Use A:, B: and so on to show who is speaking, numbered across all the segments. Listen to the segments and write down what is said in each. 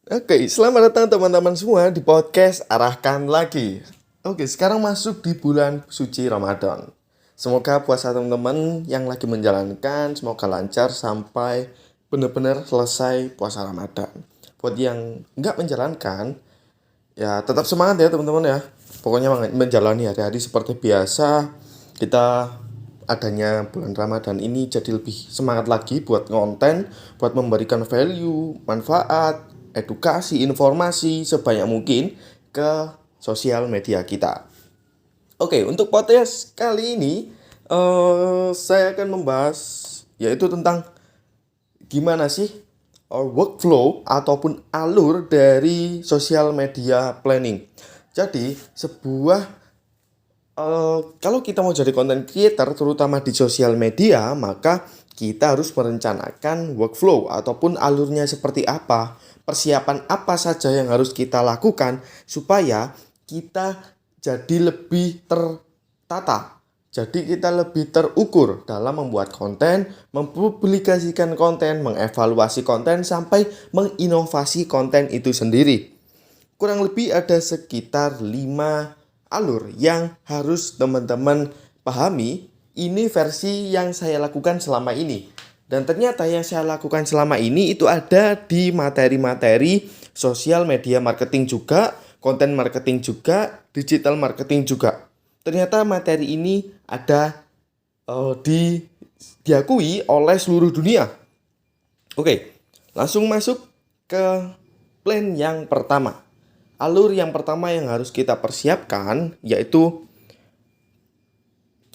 A: Oke, selamat datang teman-teman semua di podcast Arahkan Lagi. Oke, sekarang masuk di bulan suci Ramadan. Semoga puasa teman-teman yang lagi menjalankan semoga lancar sampai benar-benar selesai puasa Ramadan. Buat yang nggak menjalankan, ya tetap semangat ya teman-teman ya. Pokoknya menjalani hari-hari seperti biasa. Kita adanya bulan Ramadan ini jadi lebih semangat lagi buat konten, buat memberikan value, manfaat, edukasi, informasi sebanyak mungkin ke sosial media kita. Oke, untuk podcast kali ini saya akan membahas yaitu tentang gimana sih workflow ataupun alur dari sosial media planning. Jadi, kalau kita mau jadi content creator terutama di sosial media, maka kita harus merencanakan workflow ataupun alurnya seperti apa, persiapan apa saja yang harus kita lakukan supaya kita jadi lebih tertata. Jadi kita lebih terukur dalam membuat konten, mempublikasikan konten, mengevaluasi konten sampai menginovasi konten itu sendiri. Kurang lebih ada sekitar 5 alur yang harus teman-teman pahami. Ini versi yang saya lakukan selama ini. Dan ternyata yang saya lakukan selama ini itu ada di materi-materi sosial media marketing juga, konten marketing juga, digital marketing juga. Ternyata materi ini ada diakui oleh seluruh dunia. Oke, langsung masuk ke plan yang pertama. Alur yang pertama yang harus kita persiapkan yaitu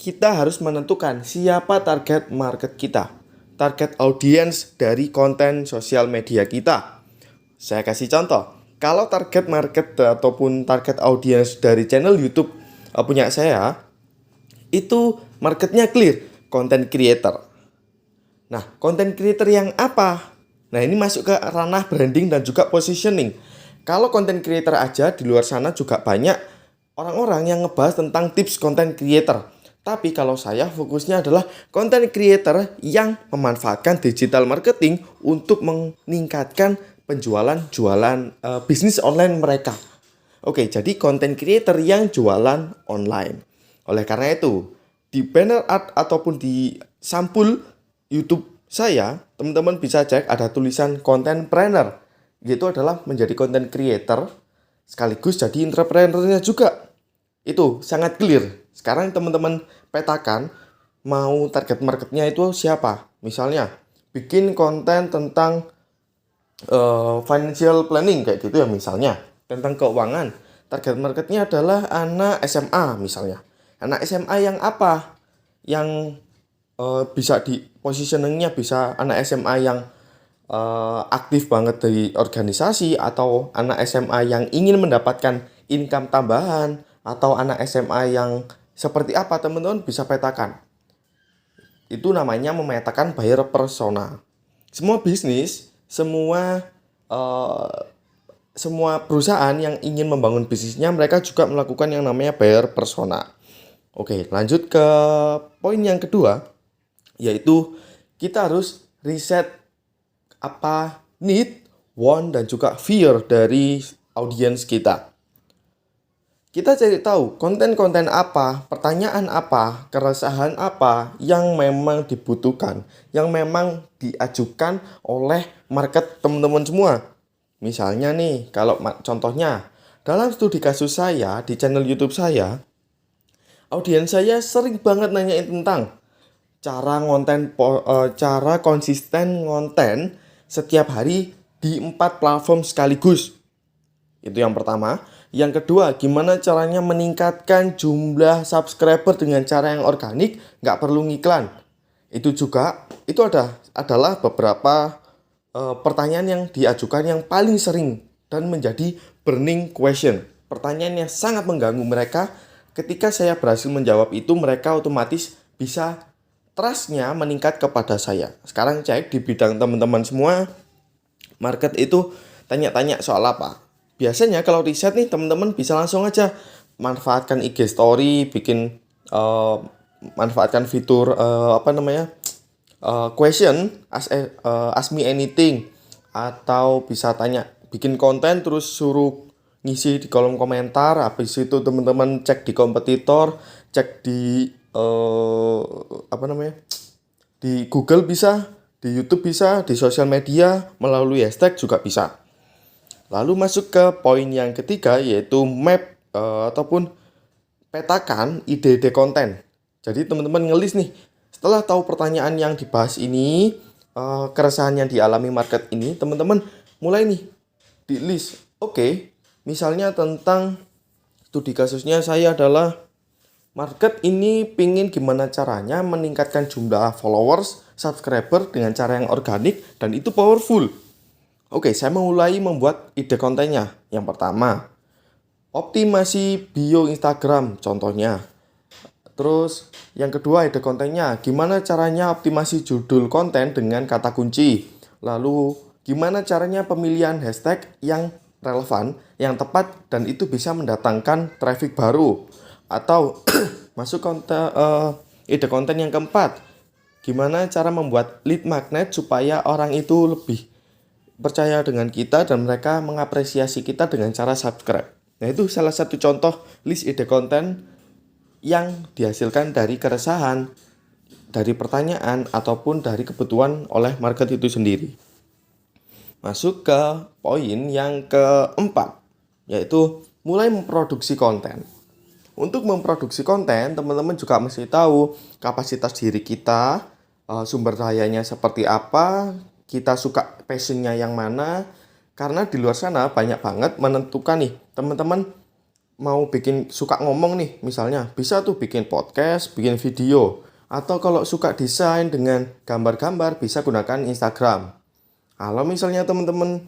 A: kita harus menentukan siapa target market kita, target audience dari konten sosial media kita. Saya kasih contoh, kalau target market ataupun target audience dari channel YouTube punya saya, itu marketnya clear, content creator. Nah, content creator yang apa? Nah, ini masuk ke ranah branding dan juga positioning. Kalau content creator aja di luar sana juga banyak orang-orang yang ngebahas tentang tips content creator. Tapi kalau saya fokusnya adalah content creator yang memanfaatkan digital marketing untuk meningkatkan penjualan bisnis online mereka. Oke, jadi content creator yang jualan online. Oleh karena itu, di banner art ataupun di sampul YouTube saya, teman-teman bisa cek ada tulisan content planner. Itu adalah menjadi content creator sekaligus jadi entrepreneurnya juga. Itu sangat clear. Sekarang teman-teman petakan mau target marketnya itu siapa. Misalnya bikin konten tentang financial planning kayak gitu ya misalnya. Tentang keuangan. Target marketnya adalah anak SMA misalnya. Anak SMA yang apa? Yang bisa di positioningnya bisa anak SMA yang aktif banget di organisasi atau anak SMA yang ingin mendapatkan income tambahan atau anak SMA yang seperti apa teman-teman bisa petakan. Itu namanya memetakan buyer persona. Semua bisnis, eh, semua perusahaan yang ingin membangun bisnisnya mereka juga melakukan yang namanya buyer persona. Oke, lanjut ke poin yang kedua yaitu kita harus riset apa need, want, dan juga fear dari audiens kita. Kita cari tahu konten-konten apa, pertanyaan apa, keresahan apa yang memang dibutuhkan, yang memang diajukan oleh market teman-teman semua. Misalnya nih, kalau contohnya, dalam studi kasus saya di channel YouTube saya, audiens saya sering banget nanyain tentang cara konsisten ngonten setiap hari di 4 platform sekaligus. Itu yang pertama. Yang kedua, gimana caranya meningkatkan jumlah subscriber dengan cara yang organik, nggak perlu ngiklan. Itu adalah beberapa pertanyaan yang diajukan yang paling sering dan menjadi burning question. Pertanyaan yang sangat mengganggu mereka. Ketika saya berhasil menjawab itu, mereka otomatis bisa trust-nya meningkat kepada saya. Sekarang cek di bidang teman-teman semua, market itu tanya-tanya soal apa. Biasanya kalau riset nih teman-teman bisa langsung aja manfaatkan IG story, manfaatkan fitur question, ask me anything, atau bisa tanya bikin konten terus suruh ngisi di kolom komentar, habis itu teman-teman cek di kompetitor, cek di apa namanya, di Google bisa, di YouTube bisa, di sosial media melalui hashtag juga bisa. Lalu masuk ke poin yang ketiga, yaitu map ataupun petakan ide-ide konten. Jadi teman-teman ngelis nih, setelah tahu pertanyaan yang dibahas ini, keresahan yang dialami market ini, teman-teman mulai nih di list. Oke, misalnya tentang studi kasusnya saya adalah market ini pingin gimana caranya meningkatkan jumlah followers, subscriber dengan cara yang organik dan itu powerful. Oke, saya mulai membuat ide kontennya. Yang pertama, optimasi bio Instagram contohnya. Terus yang kedua ide kontennya, gimana caranya optimasi judul konten dengan kata kunci. Lalu gimana caranya pemilihan hashtag yang relevan, yang tepat dan itu bisa mendatangkan traffic baru. Atau masuk ide konten yang keempat, gimana cara membuat lead magnet supaya orang itu lebih percaya dengan kita dan mereka mengapresiasi kita dengan cara subscribe. Nah, itu salah satu contoh list ide konten yang dihasilkan dari keresahan, dari pertanyaan, ataupun dari kebutuhan oleh market itu sendiri. Masuk ke poin yang keempat, yaitu mulai memproduksi konten. Untuk memproduksi konten, teman-teman juga mesti tahu kapasitas diri kita, sumber dayanya seperti apa, kita suka passionnya yang mana. Karena di luar sana banyak banget menentukan nih, teman-teman mau suka ngomong nih, misalnya bisa tuh bikin podcast, bikin video, atau kalau suka desain dengan gambar-gambar bisa gunakan Instagram. Kalau misalnya teman-teman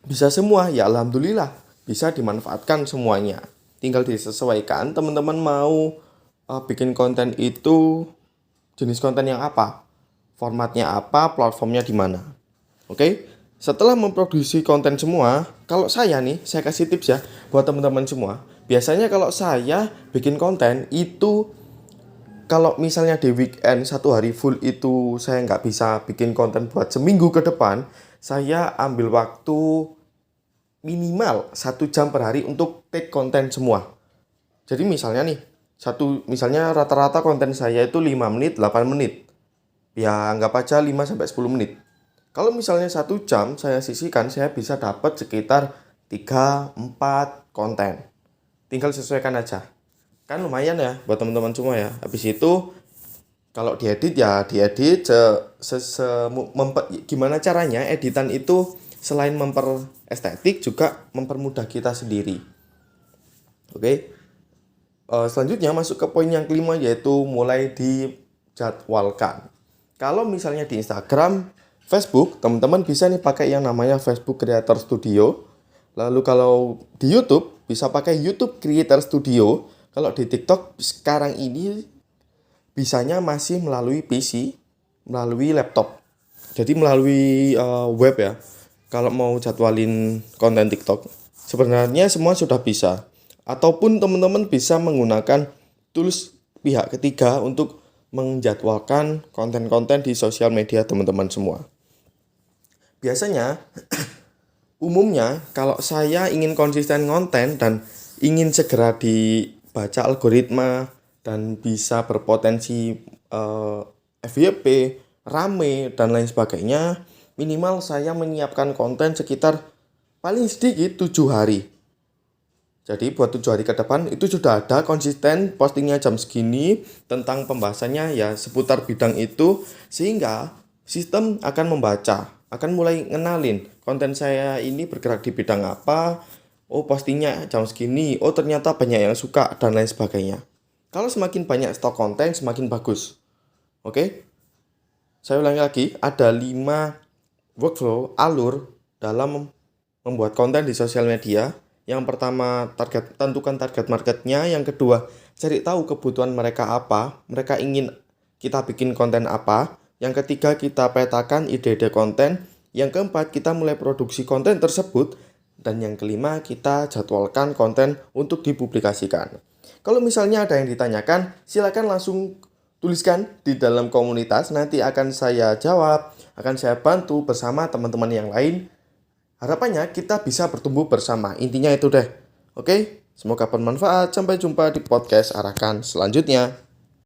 A: bisa semua, ya alhamdulillah bisa dimanfaatkan semuanya. Tinggal disesuaikan teman-teman mau bikin konten itu jenis konten yang apa, formatnya apa, platformnya di mana. Oke? Setelah memproduksi konten semua, kalau saya kasih tips ya buat teman-teman semua. Biasanya kalau saya bikin konten itu, kalau misalnya di weekend 1 hari full itu saya nggak bisa bikin konten buat seminggu ke depan, saya ambil waktu minimal 1 jam per hari untuk take konten semua. Jadi misalnya misalnya rata-rata konten saya itu 5 menit, 8 menit. Ya anggap aja 5-10 menit. Kalau misalnya 1 jam saya sisihkan, saya bisa dapat sekitar 3-4 konten. Tinggal sesuaikan aja. Kan lumayan ya buat teman-teman semua ya. Habis itu kalau diedit ya diedit gimana caranya editan itu selain memperestetik juga mempermudah kita sendiri. Oke. Selanjutnya masuk ke poin yang kelima, yaitu mulai dijadwalkan. Kalau misalnya di Instagram, Facebook, teman-teman bisa nih pakai yang namanya Facebook Creator Studio. Lalu kalau di YouTube, bisa pakai YouTube Creator Studio. Kalau di TikTok, sekarang ini bisanya masih melalui PC, melalui laptop. Jadi melalui web ya. Kalau mau jadwalin konten TikTok, sebenarnya semua sudah bisa. Ataupun teman-teman bisa menggunakan tools pihak ketiga untuk menjadwalkan konten-konten di sosial media teman-teman semua. Biasanya, umumnya kalau saya ingin konsisten konten dan ingin segera dibaca algoritma dan bisa berpotensi FYP, rame, dan lain sebagainya, minimal saya menyiapkan konten sekitar paling sedikit 7 hari. Jadi buat 7 hari ke depan itu sudah ada konsisten postingnya jam segini, tentang pembahasannya ya seputar bidang itu, sehingga sistem akan membaca, akan mulai ngenalin konten saya ini bergerak di bidang apa, oh postingnya jam segini, oh ternyata banyak yang suka, dan lain sebagainya. Kalau semakin banyak stok konten semakin bagus. Oke? Saya ulangi lagi, ada 5 workflow, alur dalam membuat konten di sosial media. Yang pertama, tentukan target marketnya. Yang kedua, cari tahu kebutuhan mereka apa, mereka ingin kita bikin konten apa. Yang ketiga, kita petakan ide-ide konten. Yang keempat, kita mulai produksi konten tersebut. Dan yang kelima, kita jadwalkan konten untuk dipublikasikan. Kalau misalnya ada yang ditanyakan, silakan langsung tuliskan di dalam komunitas. Nanti akan saya jawab, akan saya bantu bersama teman-teman yang lain Harapannya kita bisa bertumbuh bersama. Intinya itu deh. Oke, semoga bermanfaat. Sampai jumpa di podcast Arahkan selanjutnya.